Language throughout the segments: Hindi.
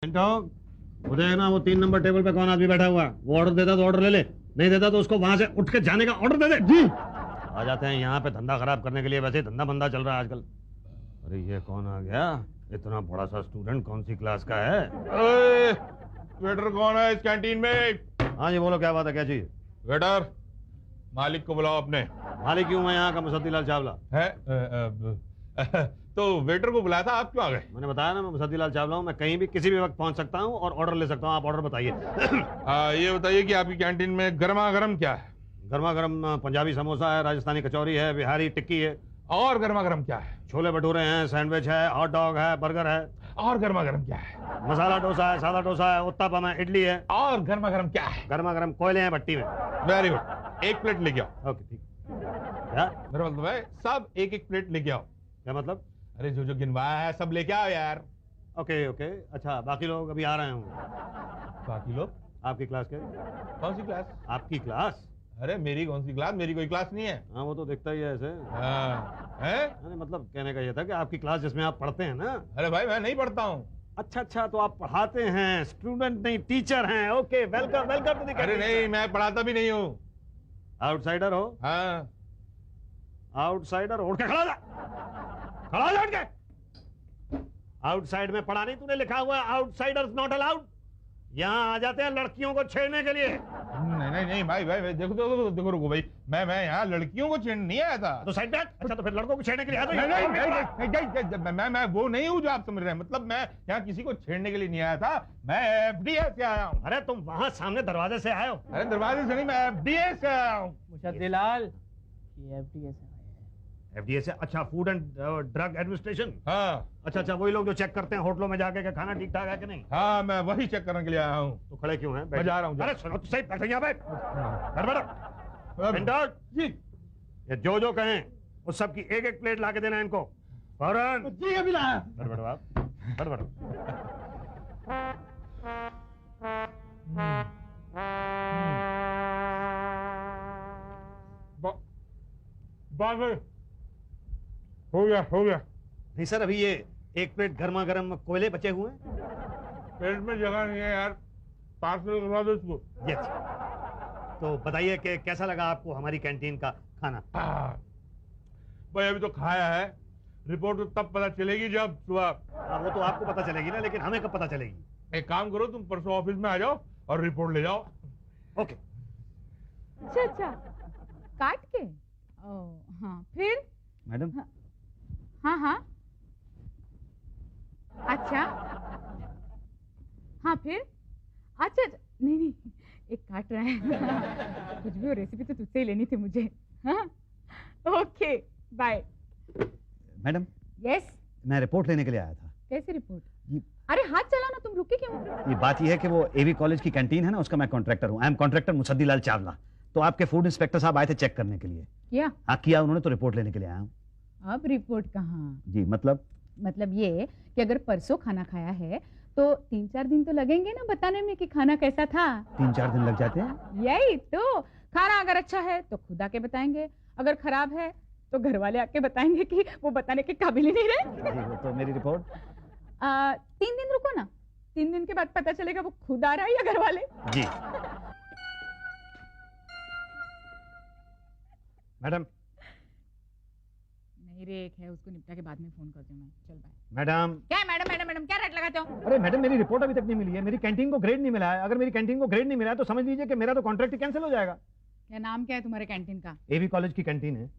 मिनटो, वो देखना वो 3 नंबर टेबल पे कौन आदमी बैठा हुआ है। वो ऑर्डर देता तो ऑर्डर ले ले, नहीं देता तो उसको वहां से उठ के जाने का ऑर्डर दे दे। जी आ जाते हैं यहाँ पे धंधा खराब करने के लिए। वैसे ही धंधा बंदा चल रहा है आजकल। अरे ये कौन आ गया? इतना बड़ा सा स्टूडेंट कौन सी क्लास का है? वेटर कौन है इस कैंटीन में? हाँ जी बोलो, क्या बात है, क्या चाहिए? वेटर, मालिक को बुलाओ अपने। मालिक क्यों? मैं यहाँ का मुसद्दीलाल चावला है तो वेटर को बुलाया था, आप क्यों आ गए? मैंने बताया ना, मैं मुसद्दीलाल चावला हूँ। मैं कहीं भी किसी भी वक्त पहुंच सकता हूँ और ऑर्डर ले सकता हूँ। आप ऑर्डर बताइए। ये बताइए कि आपकी कैंटीन में गर्मा गर्म क्या है? गर्मा गर्म पंजाबी समोसा है, राजस्थानी कचौरी है, बिहारी टिक्की है। और गर्मा गर्म क्या है? छोले भटूरे हैं, सैंडविच है, हॉट डॉग है, बर्गर है। और गर्मा गर्म क्या है? मसाला डोसा है, सादा डोसा है, उत्तपम है, इडली है। और गर्मा गर्म क्या है? गर्मा गर्म कोयले हैं भट्टी में। वेरी गुड, एक प्लेट लेके आओ। ओके ठीक। क्या मेरा मतलब है सब एक एक प्लेट लेके आओ। क्या मतलब? अरे जो जो गिनवाया है सब लेके आओ यार। ओके ओके, अच्छा बाकी लोग अभी आ रहे होंगे। बाकी लोग? आपकी क्लास के? कौन सी क्लास? आपकी क्लास? अरे मेरी कौन सी क्लास? मेरी कोई क्लास नहीं है। हाँ वो तो दिखता ही है ऐसे। है? अरे मतलब कहने का ये था कि आपकी क्लास जिसमें आप पढ़ते हैं ना। अरे भाई मैं नहीं पढ़ता हूँ। अच्छा अच्छा, तो आप पढ़ाते हैं, स्टूडेंट नहीं टीचर हैं। Okay, welcome welcome to the. अरे नहीं, मैं पढ़ाता भी नहीं हूँ। आउटसाइडर हो? हाँ। आउटसाइडर उठ के खड़ा जा, खड़ा जा उठ के। आउटसाइड में पढ़ा नहीं तूने, लिखा हुआ है आउटसाइडर्स नॉट अलाउड। यहाँ आ जाते हैं लड़कियों को छेड़ने के लिए। नहीं नहीं नहीं भाई भाई देखो देखो देखो रुको भाई, मैं यहाँ लड़कियों को छेड़ने नहीं आया था। तो साइड बैठ। अच्छा तो फिर लड़कों को छेड़ने के लिए आया? नहीं नहीं नहीं, मैं वो नहीं हूँ जो आप समझ रहे हैं। मतलब मैं यहाँ किसी को छेड़ने के लिए नहीं आया था, मैं एफडीए से आया हूँ। अरे तुम वहाँ सामने दरवाजे से आए हो? अरे दरवाजे से नहीं, मैं एफडीए से आया हूँ। मुसद्दीलाल, ये एफडीए से। एफडीए से? अच्छा, फूड एंड ड्रग एडमिनिस्ट्रेशन। हाँ। अच्छा अच्छा, वही लोग जो चेक करते हैं होटलों में जाके कि खाना ठीक ठाक है कि नहीं। हाँ मैं वही चेक करने के लिए आया हूँ। तो खड़े क्यों हैं? मैं जा रहा हूँ। अरे सुनो तो सही, बैठो यहाँ पे। जी ये जो जो कहें उस सब की एक एक प्लेट ला के देना इनको फौरन। जी अभी लाया। बढ़ो आप, बढ़ो। हो गया हो गया। नहीं सर, अभी ये एक प्लेट गर्मा गर्म कोयले बचे हुए हैं। पेट में जगह नहीं है यार, पार्सल करवा दो इसको। ये तो बताइए कि कैसा लगा आपको हमारी कैंटीन का खाना? भाई अभी तो खाया है, रिपोर्ट तो तब पता चलेगी जब सुबह। वो तो आपको पता चलेगी ना, लेकिन हमें कब पता चलेगी? एक काम करो, तुम परसों ऑफिस में आ जाओ और रिपोर्ट ले जाओ। ओके। अच्छा अच्छा, काट के? हाँ फिर? मैडम। हाँ हाँ, अच्छा हाँ फिर? अच्छा नहीं नहीं, एक काट रहा है। कुछ भी हो, रेसिपी तो तुझसे ही लेनी थी मुझे। हाँ ओके बाय। मैडम। यस। मैं रिपोर्ट लेने के लिए आया था। कैसी रिपोर्ट? ये अरे हाथ चलाओ ना, तुम रुके क्यों? ये बात ये है कि वो एवी कॉलेज की कैंटीन है ना, उसका मैं कॉन्ट्रैक्टर हूँ। I am contractor Musaddilal Chawla. तो आपके फूड इंस्पेक्टर साहब आए थे चेक करने के लिए। क्या? हाँ किया उन्होंने, तो रिपोर्ट लेने के लिए आया हूँ। अब रिपोर्ट कहाँ? जी मतलब ये कि अगर परसों खाना खाया है तो 3-4 दिन तो लगेंगे ना बताने में कि खाना कैसा था। 3-4 दिन लग जाते हैं। यही तो, खाना अगर अच्छा है तो खुद आके बताएंगे, अगर खराब है तो घर वाले आके बताएंगे कि वो बताने के काबिल ही नहीं रहे। जी, वो तो मेरी रिपोर्ट। 3 दिन रुको ना, 3 दिन के बाद पता चलेगा वो खुद आ रहा है या घर वाले। जी मैडम। मेरे एक है, उसको निपटा के बाद में फोन करती हूँ मैं। चल बाय। मैडम। क्या मैडम मैडम मैडम, क्या रेट लगाते हो? अरे मैडम, मेरी रिपोर्ट अभी तक नहीं मिली है। मेरी कैंटीन को ग्रेड नहीं मिला है। अगर मेरी कैंटीन को ग्रेड नहीं मिला है तो समझ लीजिए कि मेरा तो कॉन्ट्रैक्ट ही कैंसिल हो जाएगा। क्या नाम क्या है तुम्हारे कैंटीन का? एवी कॉलेज की कैंटीन है।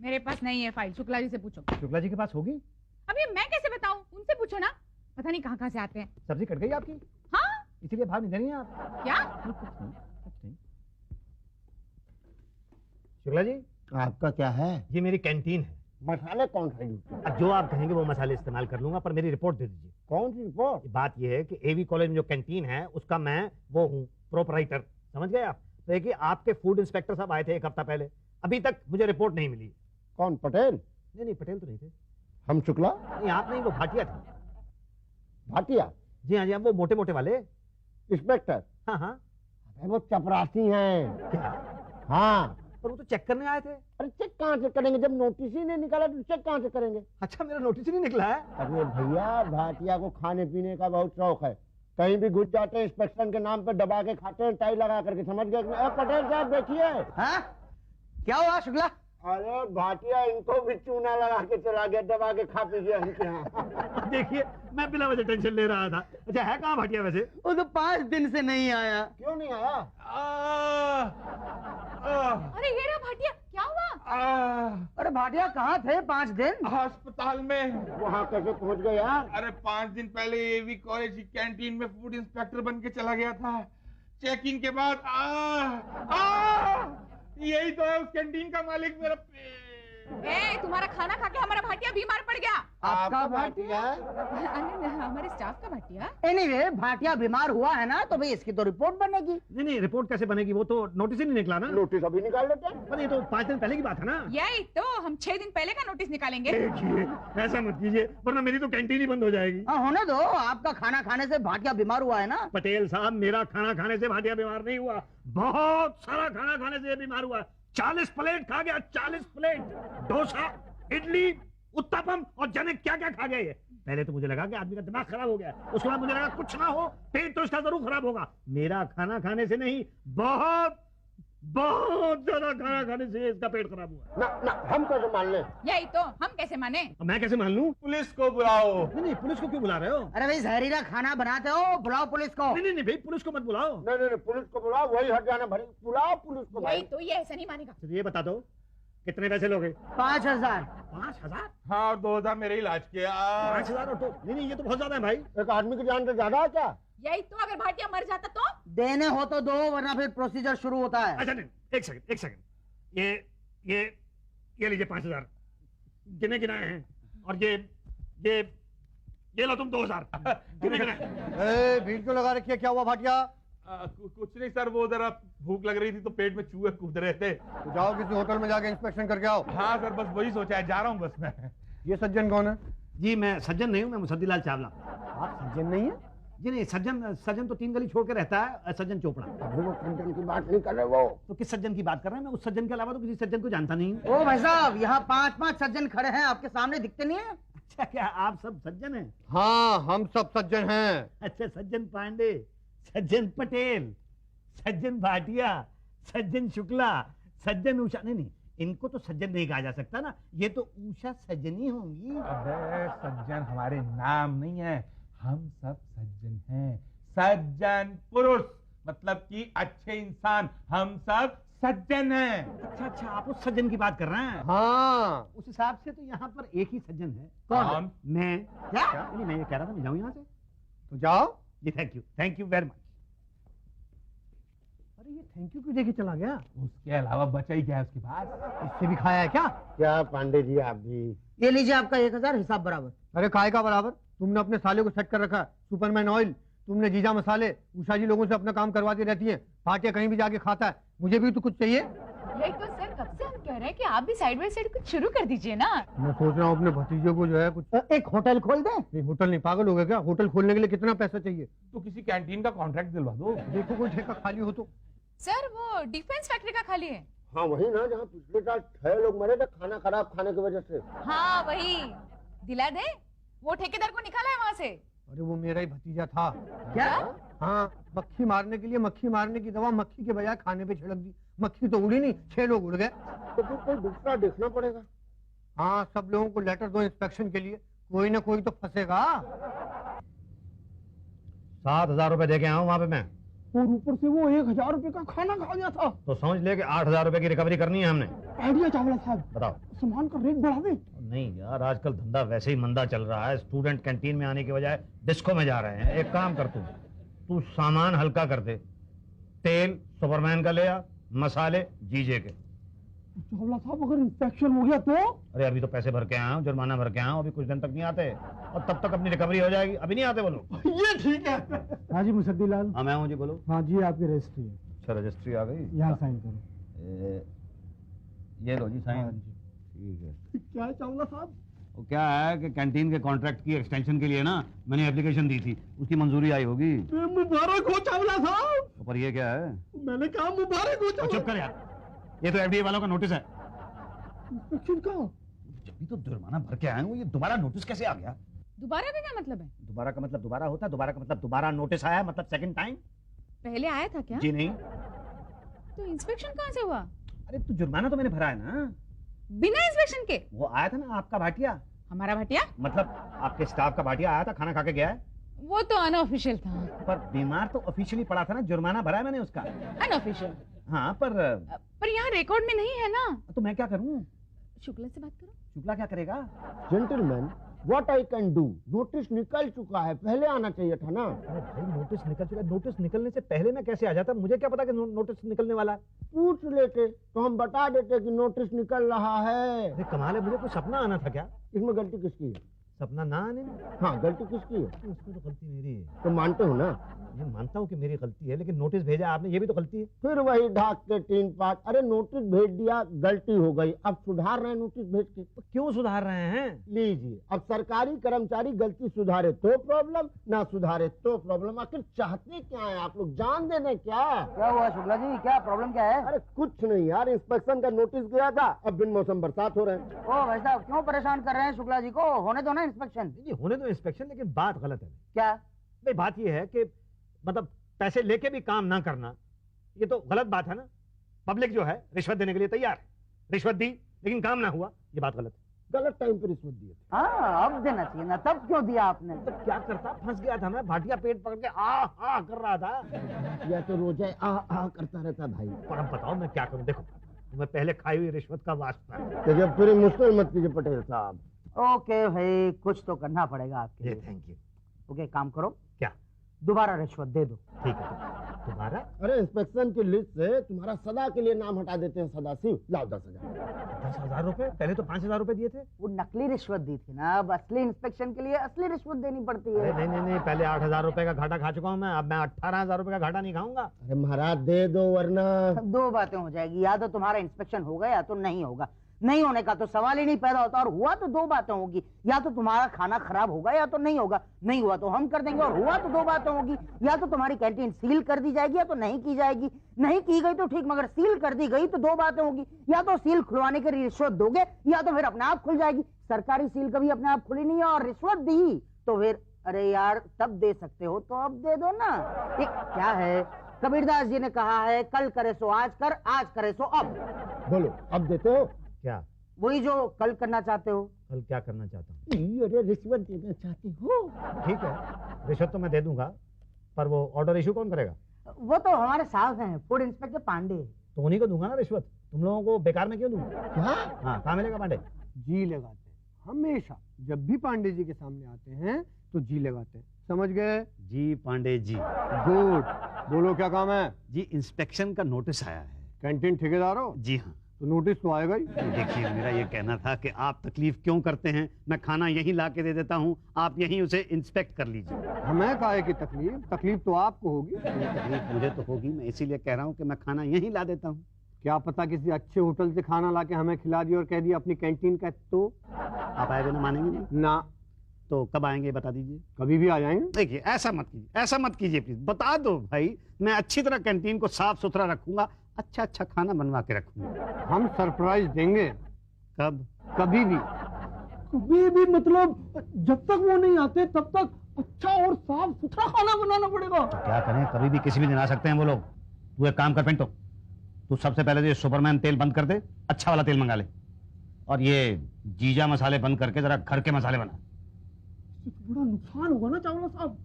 मेरे पास नहीं है फाइल, शुक्ला जी से पूछो। शुक्ला जी के पास होगी? अब ये मैं कैसे बताऊं, उनसे पूछो ना, पता नहीं कहाँ से आते हैं। सब्जी कट गई आपकी? हाँ। इसीलिए भाव नहीं देनी है आप? क्या? कुछ नहीं। शुक्ला जी, आपका क्या है? ये मेरी कैंटीन है। मसाले कौन सा यूज? अब जो आप कहेंगे वो मसाले इस्तेमाल कर लूंगा, पर मेरी रिपोर्ट दे दीजिए। कौन सी रिपोर्ट? बात ये है कि एवी कॉलेज में जो कैंटीन है उसका मैं वो हूँ प्रोपराइटर, समझ गए आप? तो देखिए, आपके फूड इंस्पेक्टर साहब आए थे 1 हफ्ता पहले, अभी तक मुझे रिपोर्ट नहीं मिली। कौन, पटेल? नहीं पटेल तो नहीं थे। हम शुक्ला? नहीं आप नहीं, वो भाटिया थे। भाटिया? जी हाँ जी हाँ, वो मोटे मोटे वाले। इंस्पेक्टर? हाँ हाँ। अरे वो चपरासी हैं। क्या? हाँ, पर वो तो चेक करने आए थे। अरे चेक कहाँ से करेंगे, जब नोटिस ही नहीं निकाला तो चेक कहाँ से करेंगे। अच्छा, मेरा नोटिस ही नहीं निकला है। अरे भैया, भाटिया को खाने पीने का बहुत शौक है, कहीं भी घुस जाते हैं इंस्पेक्शन के नाम पे दबा के खाते हैं, टाई लगा करके, समझ गए? पटेल साहब देखिए। हाँ? क्या हुआ शुक्ला? अरे भाटिया इनको भी चूना लगा के चला गया, दबा के खा पी गया उनके यहाँ। देखिए, मैं बिना वजह टेंशन ले रहा था। अच्छा, है कहाँ भाटिया वैसे? वो तो 5 दिन से नहीं आया। क्यों नहीं आया? अरे ये रहा भाटिया, क्या हुआ? अरे भाटिया कहाँ थे 5 दिन? अस्पताल में। वहाँ कैसे पहुँच गए यार? अरे 5 दिन पहले एवी कॉलेज की कैंटीन में फूड इंस्पेक्टर बन के चला गया था। चेकिंग के बाद यही तो है उस कैंटीन का मालिक, मेरा तुम्हारा खाना खा के हमारा भाटिया बीमार पड़ गया। आपका भाटिया? हमारे स्टाफ का भाटिया। एनीवे, भाटिया बीमार हुआ है ना, तो भाई इसकी तो रिपोर्ट बनेगी। नहीं नहीं, रिपोर्ट कैसे बनेगी? वो तो नोटिस ही नहीं निकला ना। नोटिस अभी निकाल लेते हैं। पर ये तो 5 दिन पहले की बात है ना। यही तो, हम 6 दिन पहले का नोटिस निकालेंगे। देखिए, ऐसा मत कीजिए, वरना मेरी तो कैंटीन ही बंद हो जाएगी। हाँ होने दो, आपका खाना खाने से भाटिया बीमार हुआ है ना। पटेल साहब, मेरा खाना खाने से भाटिया बीमार नहीं हुआ, बहुत सारा खाना खाने से बीमार हुआ। 40 प्लेट खा गया, 40 प्लेट। डोसा, इडली, उत्तपम और जाने क्या क्या खा गया ये। पहले तो मुझे लगा कि आदमी का दिमाग खराब हो गया, उसके बाद मुझे लगा कुछ ना हो, पेट तो इसका जरूर खराब होगा। मेरा खाना खाने से नहीं, बहुत बहुत ज्यादा खाना खाने से इसका पेट खराब हुआ। ना ना, हम कैसे मान लें? यही तो, हम कैसे माने? अब मैं कैसे मान लूं? पुलिस को बुलाओ। नहीं नहीं, पुलिस को क्यों बुला रहे हो? अरे भाई जहरीला खाना बनाते हो, बुलाओ पुलिस को। नहीं नहीं नहीं भाई, पुलिस को मत बुलाओ। नहीं नहीं नहीं, पुलिस को बुलाओ, वही हट जाना भरी। बुलाओ पुलिस को यही भाई। तो, ये ऐसा नहीं मानेगा। तो ये बता दो, कितने पैसे लोगे? 5000। 5000? हाँ, और 2000 मेरे इलाज के। 5000 और तो नहीं नहीं, ये तो बहुत ज्यादा है भाई। एक आदमी की जान से ज्यादा है क्या? यही तो, अगर भाटिया मर जाता तो? देने हो तो दो, वरना फिर प्रोसीजर शुरू होता है। अच्छा नहीं, एक सेकंड, ये लीजिए 5000 गिने गिनाए हैं, और ये लो तुम 2000 गिने गिनाए। भीड़ क्यों लगा रखी है, क्या हुआ भाटिया? कुछ नहीं सर, वो जरा भूख लग रही थी तो पेट में चूहे कूद रहे थे। तो जाओ किसी होटल में जाके इंस्पेक्शन करके आओ। हाँ सर, बस वही सोचा है, जा रहा हूँ बस मैं। ये सज्जन कौन है? जी मैं सज्जन नहीं हूँ, मैं मुसद्दीलाल चावला। आप सज्जन नहीं है? जी नहीं, सज्जन तो 3 गली छोड़ के रहता है, सज्जन चोपड़ा। अभी वो सज्जन की बात नहीं कर रहे वो। तो किस सज्जन की बात कर रहे हैं? मैं उस सज्जन के अलावा तो किसी सज्जन को जानता नहीं हूँ। ओ भाई साहब, यहाँ 5-5 सज्जन खड़े हैं, आपके सामने दिखते नहीं है? अच्छा, क्या आप सब सज्जन हैं? हाँ, हम सब सज्जन हैं। अच्छा, सज्जन पांडे, सज्जन पटेल, सज्जन भाटिया, सज्जन शुक्ला, सज्जन उषा। नहीं नहीं, इनको तो सज्जन नहीं कहा जा सकता ना, ये तो उषा सज्जनी होंगी। अबे सज्जन हमारे नाम नहीं है, हम सब सज्जन हैं। सज्जन पुरुष मतलब कि अच्छे इंसान, हम सब सज्जन हैं। अच्छा अच्छा, आप उस सज्जन की बात कर रहे हैं। हाँ, उस हिसाब से तो यहाँ पर एक ही सज्जन है। कौन? मैं। क्या? नहीं, मैं ये कह रहा था मैं जाऊँ यहाँ से। तो जाओ। जी थैंक यू वेरी मच। अरे ये थैंक यू क्यों देके चला गया? उसके अलावा बचा ही क्या है उसके पास? इससे भी खाया है क्या? क्या पांडे जी आप भी? ये लीजिए आपका 1000, हिसाब बराबर। अरे काय का बराबर? तुमने अपने साले को सेट कर रखा है, सुपरमैन ऑयल, तुमने जीजा मसाले, उषा जी लोगों से अपना काम करवाती रहती है, भाटिया कहीं भी जाके खाता है, मुझे भी तो कुछ चाहिए। यही तो सर, कब से हम कह रहे हैं कि आप भी साइड बाय साइड कुछ शुरू कर दीजिए ना। मैं सोच रहा हूँ अपने भतीजे को जो है कुछ। एक होटल खोल दें? नहीं, होटल नहीं, पागल हो गया क्या? होटल खोलने के लिए कितना पैसा चाहिए? तो किसी कैंटीन का कॉन्ट्रैक्ट दिलवा दो। देखो कोई ठेका खाली हो तो। सर वो डिफेंस फैक्ट्री का खाली है। हाँ वही ना, जहाँ पिछले साल 6 लोग मरे थे खाना खराब खाने की वजह से। हाँ वही, दिला दे, वो ठेकेदार को निकाला है वहाँ से। अरे वो मेरा ही भतीजा था। क्या? हाँ, मक्खी मारने के लिए मक्खी मारने की दवा मक्खी के बजाय खाने पे छिड़क दी, मक्खी तो उड़ी नहीं, 6 लोग उड़ गए। तो फिर कोई दूसरा देखना पड़ेगा। हाँ, सब लोगों को लेटर दो इंस्पेक्शन के लिए, कोई ना कोई तो फंसेगा। 7000 रुपए दे के आऊँ वहाँ पे मैं, और ऊपर से वो 1000 रुपए का खाना खा गया था। तो समझ ले कि 8000 रुपए की रिकवरी करनी है हमने। आइडिया चावला साहब, बताओ। सामान का रेट बढ़ा दे। नहीं यार, आजकल धंधा वैसे ही मंदा चल रहा है, स्टूडेंट कैंटीन में आने के बजाय डिस्को में जा रहे हैं। एक काम कर तू सामान हल्का कर दे, तेल सुपरमैन का ले आ, मसाले जीजे के। चावला साहब अगर इंस्पेक्शन हो गया तो? अरे अभी तो पैसे भर के आया हूँ, जुर्माना भर के आया हूँ, अभी कुछ दिन तक नहीं आते और तब तक अपनी रिकवरी हो जाएगी। अभी नहीं आते वो लोग। ये ठीक है। हाँ जी मुसद्दीलाल। हाँ मैं हूँ जी, बोलो। हाँ जी, आपकी रजिस्ट्री है, अच्छा रजिस्ट्री आ गई, यहाँ साइन करो। ये लो जी साइन। ठीक है। क्या है चावला साहब? वो क्या है कि कैंटीन के कॉन्ट्रैक्ट की एक्सटेंशन के लिए ना मैंने एप्लीकेशन दी थी, उसकी मंजूरी आई होगी। मुबारक हो चावला साहब। पर ये क्या है? मैंने कहा मुबारक हो चुप कर यार, ये तो एफडीए वालों का नोटिस है। इंस्पेक्शन का जब भी तो जुर्माना भर के आए हूँ, ये दोबारा नोटिस कैसे आ गया? दोबारा का क्या मतलब है? दोबारा का मतलब दोबारा होता है, दोबारा का मतलब दोबारा नोटिस आया, मतलब सेकंड टाइम। पहले आया था क्या? जी नहीं। तो इंस्पेक्शन कहाँ से हुआ? अरे तो जुर्माना तो मैंने भरा है ना। बिना इंस्पेक्शन के? वो आया था ना आपका भाटिया, हमारा भटिया? मतलब आपके स्टाफ का भाटिया आया था, खाना खा के गया है। वो तो अनऑफिशियल था। पर बीमार तो ऑफिशियली पड़ा था ना, जुर्माना भरा है मैंने उसका। अनऑफिशियल? हाँ पर यहाँ रिकॉर्ड में नहीं है ना। तो मैं क्या करूँ? शुक्ला से बात करो। शुक्ला क्या करेगा? Gentleman, what I can do? Notice निकल चुका है, पहले आना चाहिए था ना। अरे भाई नोटिस निकल चुका है, नोटिस निकलने से पहले मैं कैसे आ जाता? मुझे क्या पता कि नोटिस निकलने वाला है। पूछ लेते तो हम बता देते कि नोटिस निकल रहा है। अरे कमाल है, मुझे कोई सपना आना था क्या? इसमें गलती किसकी है? सपना ना आने में? हाँ, गलती किसकी है? उसमें तो गलती मेरी है। तो मानते हो ना? मैं मानता हूँ कि मेरी गलती है, लेकिन नोटिस भेजा आपने, ये भी तो गलती है। फिर वही ढाक के 3-5। अरे नोटिस भेज दिया, गलती हो गई, अब सुधार रहे हैं नोटिस भेज के। तो क्यों सुधार रहे हैं? लीजिए, अब सरकारी कर्मचारी गलती सुधारे तो प्रॉब्लम, ना सुधारे तो प्रॉब्लम। आखिर चाहते क्या है आप लोग? जान देने क्या? क्या हुआ शुक्ला जी, क्या प्रॉब्लम क्या है? अरे कुछ नहीं यार, इंस्पेक्शन का नोटिस गया था, अब बिन मौसम बरसात हो रहे हैं। ओ भाई साहब, क्यों परेशान कर रहे हैं शुक्ला जी को? होने दो ना इंस्पेक्शन। जी होने दो इंस्पेक्शन, लेकिन बात गलत है। क्या? भाई बात ये है कि मतलब पैसे लेके भी काम ना करना, ये तो गलत बात है ना। पब्लिक जो है रिश्वत देने के लिए तैयार है, रिश्वत दी लेकिन काम ना हुआ, ये बात गलत है। गलत टाइम पर रिश्वत दिए थे। हाँ, अब देना चाहिए ना, तब क्यों दिया आपने? तो क्या करता, फंस गया था मैं। भाटिया पेट पकड़ के आ कर रहा था। या तो रोज आ करता रहता भाई। पर अब बताओ मैं क्या करूं? देखो मैं पहले खाई हुई रिश्वत का वास्ता है। तो जब पूरी मुश्किल मत कीजिए पटेल साहब। ओके भाई, कुछ तो करना पड़ेगा आपके ये लिए। Thank you. ओके, काम करो, क्या? दोबारा रिश्वत दे दो। ठीक है, दोबारा। अरे इंस्पेक्शन की लिस्ट से तुम्हारा सदा के लिए नाम हटा देते हैं। सदाशिव, लाओ 10,000। 10,000 रुपए? पहले तो 5,000 रुपए दिए थे। वो नकली रिश्वत दी थी ना, अब असली इंस्पेक्शन के लिए असली रिश्वत देनी पड़ती अरे है। नहीं, पहले 8,000 रुपए का घाटा खा चुका हूँ मैं, अब मैं 18,000 रुपए का घाटा नहीं खाऊंगा। अरे महाराज दे दो, वरना दो बातें हो जाएगी, या तो तुम्हारा इंस्पेक्शन होगा या तो नहीं होगा। नहीं होने का तो सवाल ही नहीं पैदा होता, और हुआ तो दो बातें होगी, या तो तुम्हारा खाना खराब होगा या तो नहीं होगा। नहीं हुआ तो हम कर देंगे, और हुआ तो दो बातें होगी, या तो तुम्हारी कैंटीन सील कर दी जाएगी या तो नहीं की जाएगी। नहीं की गई तो ठीक, मगर सील कर दी गई तो दो बातें होगी, या तो सील खुलवाने की रिश्वत दोगे या तो फिर अपने आप खुल जाएगी। सरकारी सील कभी अपने आप खुली नहीं है, और रिश्वत दी तो फिर अरे यार तब दे सकते हो तो अब दे दो ना। ये क्या है, कबीरदास जी ने कहा है, कल करे सो आज कर, आज करे सो अब। बोलो, अब देते हो? क्या? वही जो कल करना चाहते हो। कल क्या करना चाहता हूँ? अरे रिश्वत देना चाहते हो? ठीक है, रिश्वत तो मैं दे दूंगा, पर वो ऑर्डर इशू कौन करेगा? वो तो हमारे साहब हैं, फूड इंस्पेक्टर पांडे। तो उन्हीं को दूंगा ना रिश्वत, तुम लोगों को बेकार में क्यों दूंगा? क्या? हाँ, कहाँ मिलेगा पांडे? जी लगाते हैं हमेशा, जब भी पांडे जी के सामने आते हैं तो जी लगाते हैं। समझ गए? जी पांडे जी। गुड। बोलो क्या काम है? जी इंस्पेक्शन का नोटिस आया है। कैंटीन ठेकेदार हो जी हाँ। तो नोटिस तो आएगा ही। देखिए मेरा ये कहना था कि आप तकलीफ क्यों करते हैं, मैं खाना यहीं ला के दे देता हूँ, आप यहीं उसे इंस्पेक्ट कर लीजिए। हमें काहे की तकलीफ? तकलीफ तो आपको होगी। तकलीफ मुझे तो होगी, मैं इसीलिए कह रहा हूँ कि मैं खाना यहीं ला देता हूँ। क्या पता किसी अच्छे होटल से खाना ला के हमें खिला दिया और कह दिया अपनी कैंटीन का, तो आप आए बिना मानेंगे नहीं? ना। तो कब आएंगे बता दीजिए। कभी भी आ जाएंगे। देखिए ऐसा मत कीजिए, ऐसा मत कीजिए प्लीज, बता दो भाई, मैं अच्छी तरह कैंटीन को साफ सुथरा रखूंगा, अच्छा अच्छा खाना बनवा के रखूंगा। हम सरप्राइज देंगे। कब? कभी भी। कभी भी मतलब जब तक वो नहीं आते तब तक अच्छा और साफ सुथरा खाना बनाना पड़ेगा। तो क्या करें, कभी भी किसी भी दिन आ सकते हैं वो लोग। तू एक काम कर पिंटो, तू सबसे पहले तो ये सुपरमैन तेल बंद कर दे, अच्छा वाला तेल मंगा ले, और ये जीजा मसाले बंद करके जरा घर के मसाले बना। इससे बड़ा नुकसान होगा ना चावला साहब।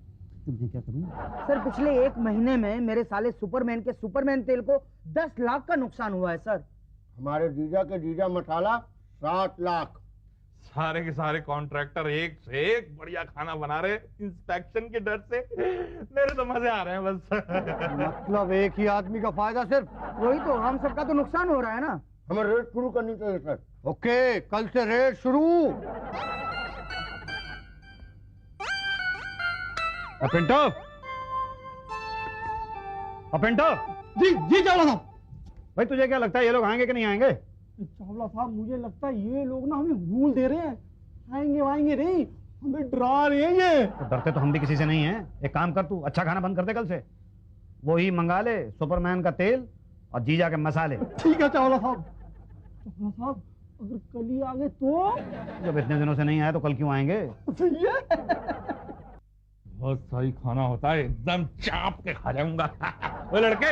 तुमने क्या करूं? सर पिछले 1 महीने में मेरे साले सुपरमैन के सुपरमैन तेल को 10 लाख का नुकसान हुआ है सर। हमारे जीजा के जीजा मसाला 7 लाख। सारे के सारे कॉन्ट्रैक्टर एक से एक बढ़िया खाना बना रहे, इंस्पेक्शन के डर से मेरे तो मजे आ रहे हैं बस। मतलब एक ही आदमी का फायदा सिर्फ। वही तो, हम सबका तो नुकसान हो रहा है ना। हमें रेड शुरू करनी चाहिए सर। ओके, कल से रेड शुरू। पिंटो, पिंटो। जी जी चावला साहब। भाई तुझे क्या लगता है ये लोग आएंगे कि नहीं आएंगे? चावला साहब मुझे लगता है ये लोग ना हमें भूल दे रहे हैं, आएंगे वाएंगे नहीं, हमें डरा रहे हैं ये। तो डरते तो हम भी किसी से नहीं हैं। एक काम कर, तू अच्छा खाना बंद कर दे कल से, वही मंगा ले सुपरमैन का तेल और जीजा के मसाले। ठीक है चावला साहब। चावला साहब अगर कल ही आ गए तो? जब इतने दिनों से नहीं आए तो कल क्यों आएंगे? सही है। बहुत सही खाना होता है, एकदम चाप के खा जाऊंगा। वो लड़के,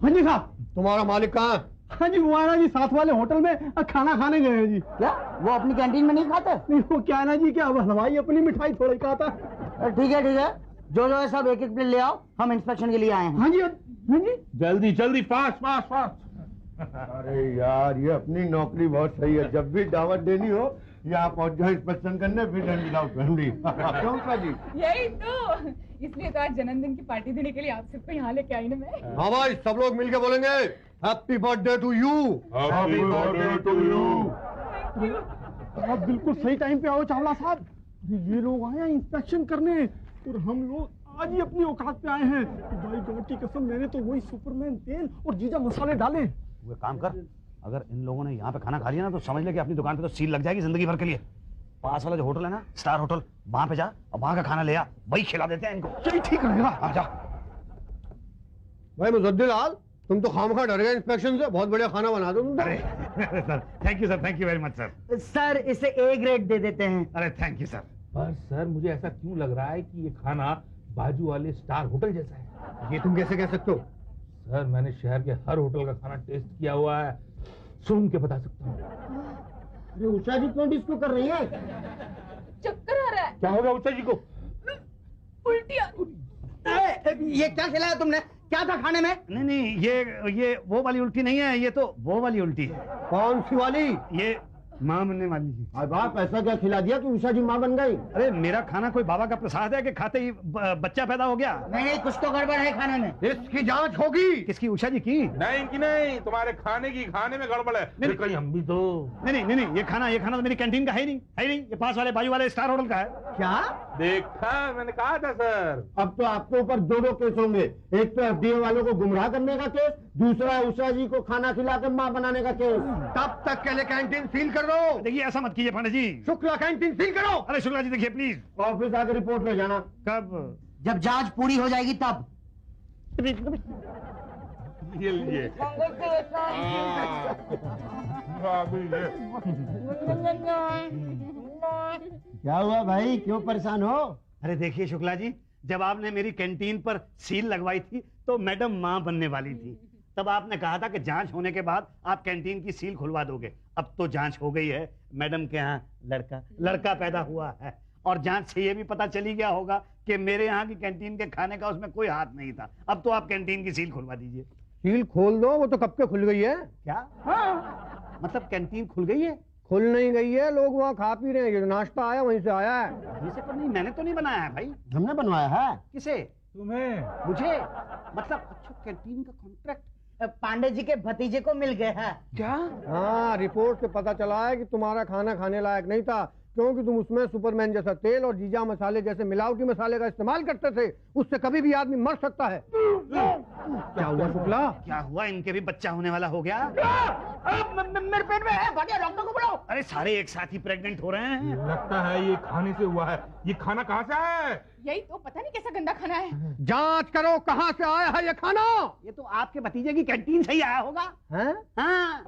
हाँ जी साहब। तुम्हारा मालिक कहाँ है? हाँ जी वो है ना जी साथ वाले होटल में खाना खाने गए हैं जी। क्या वो अपनी कैंटीन में नहीं खाते? नहीं वो क्या है ना जी, क्या हलवाई अपनी मिठाई थोड़ा ही खाता है। ठीक है ठीक है, जो है सब एक एक प्लेट ले आओ, हम इंस्पेक्शन के लिए आए हैं। हाँ जी हाँ जी। जल्दी जल्दी, फास्ट फास्ट फास्ट। अरे यार ये अपनी नौकरी बहुत सही है, जब भी दावत देनी हो यहाँ पहुँच जाओ इंस्पेक्शन करने, फिर एंड विदाउट फैमिली। क्यों सर जी? यही तो, इसलिए तो आज जन्मदिन की पार्टी देने के लिए आप सबको यहाँ लेके आई ना मैं। हाँ भाई सब लोग मिलके बोलेंगे happy birthday to you. Happy birthday to you. आप बिल्कुल सही टाइम पे आओ चावला साहब। ये लोग आए हैं इंस्पेक्शन करने और हम लोग आज ही अपनी औकात पे आए हैं। भाई गॉड की कसम, मैंने तो वही सुपरमैन तेल और जीजा मसाले डाले। वो एक काम कर, अगर इन लोगों ने यहाँ पे खाना खा लिया ना तो समझ ले कि अपनी दुकान पे तो सील लग जाएगी जिंदगी भर के लिए। पास वाला जो होटल है ना, स्टार होटल, वहां पे जा और वहां का खाना ले आ, वही खिला देते हैं इनको। चलिए ठीक रहेगा। आ जा। भाई मुजद्दिल लाल, तुम तो खामखा डर गए इंस्पेक्शन से, बहुत बढ़िया खाना बना दो तुम। अरे sir thank you sir, thank you very much sir. Sir इसे ए ग्रेड दे देते हैं। अरे थैंक यू सर। पर सर मुझे ऐसा क्यों लग रहा है कि ये खाना बाजू वाले स्टार होटल जैसा है? ये तुम कैसे कह सकते हो? सर मैंने शहर के हर होटल का खाना टेस्ट किया हुआ है, सुन के बता सकता हूँ। अरे उषा जी क्यों डिस्को कर रही है? चक्कर आ रहा है, क्या होगा उषा जी को? उल्टी आ ये क्या खिलाया तुमने? क्या था खाने में? नहीं नहीं, ये वो वाली उल्टी नहीं है, ये तो वो वाली उल्टी है। कौन सी वाली? ये माँ बनने वाली है। अरे बाप, ऐसा क्या खिला दिया कि उषा जी माँ बन गई? अरे मेरा खाना कोई बाबा का प्रसाद है कि खाते ही बच्चा पैदा हो गया? नहीं कुछ तो गड़बड़ है खाने में। इसकी जांच होगी। किसकी? उषा जी की? नहीं कि नहीं, तुम्हारे खाने की, खाने में गड़बड़ है। नहीं, फिर कहीं हम भी तो। नहीं, ये खाना तो मेरी कैंटीन का है ही नहीं, ये पास वाले बाजू वाले स्टार होटल का है। क्या? देखा, मैंने कहा था सर। अब तो आपके ऊपर दो केस होंगे, एक तो एफडीए वालों को गुमराह करने का केस, दूसरा उषा जी को खाना खिला कर माँ बनाने का केस। तब तक के लिए कैंटीन सील कर दो। देखिए ऐसा मत कीजिए पांडे जी। शुक्ला कैंटीन सील करो। अरे शुक्ला जी देखिए प्लीज। ऑफिस आकर रिपोर्ट ले जाना। कब? जब जांच पूरी हो जाएगी तब। ये लीजिए। क्या हुआ भाई, क्यों परेशान हो? अरे देखिए शुक्ला जी, जब आपने मेरी कैंटीन पर सील लगवाई थी तो मैडम माँ बनने वाली थी। तब आपने कहा था कि जांच होने के बाद आप कैंटीन की सील खुलवा दोगे। अब तो जांच हो गई है, मैडम के यहाँ लड़का पैदा हुआ है, और जांच से ये भी पता चली गया होगा कि मेरे यहाँ की कैंटीन के खाने का उसमें कोई हाथ नहीं था। अब तो आप कैंटीन की सील खुलवा दीजिए। सील खोल दो, वो तो कब के खुल गई है। क्या? हाँ। मतलब कैंटीन खुल गई है? खुल नहीं गई है, लोग वहाँ खा पी रहे हैं, जो नाश्ता आया वहीं से आया है। वहीं से? पर नहीं, मैंने तो नहीं बनाया है भाई। हमने बनवाया है। किसे? तुम्हें। मुझे? मतलब अच्छा, कैंटीन का कॉन्ट्रैक्ट पांडे जी के भतीजे को मिल गया है। क्या? हाँ, रिपोर्ट से पता चला है कि तुम्हारा खाना खाने लायक नहीं था, क्योंकि तुम उसमें सुपरमैन जैसा तेल और जीजा मसाले जैसे मिलावटी मसाले का इस्तेमाल करते थे। उससे कभी भी आदमी मर सकता है। क्या हुआ शुक्ला? क्या हुआ? इनके भी बच्चा होने वाला हो गया? मेरे पेट में है, बढ़िया डॉक्टर को बुलाओ। अरे सारे एक साथ ही प्रेग्नेंट हो रहे हैं। लगता है ये खाने से हुआ है। ये खाना कहाँ से आया है? यही तो, पता नहीं कैसा गंदा खाना है। जांच करो कहाँ से आया है ये खाना। ये तो आपके भतीजे की कैंटीन से ही आया होगा। हैं? हाँ।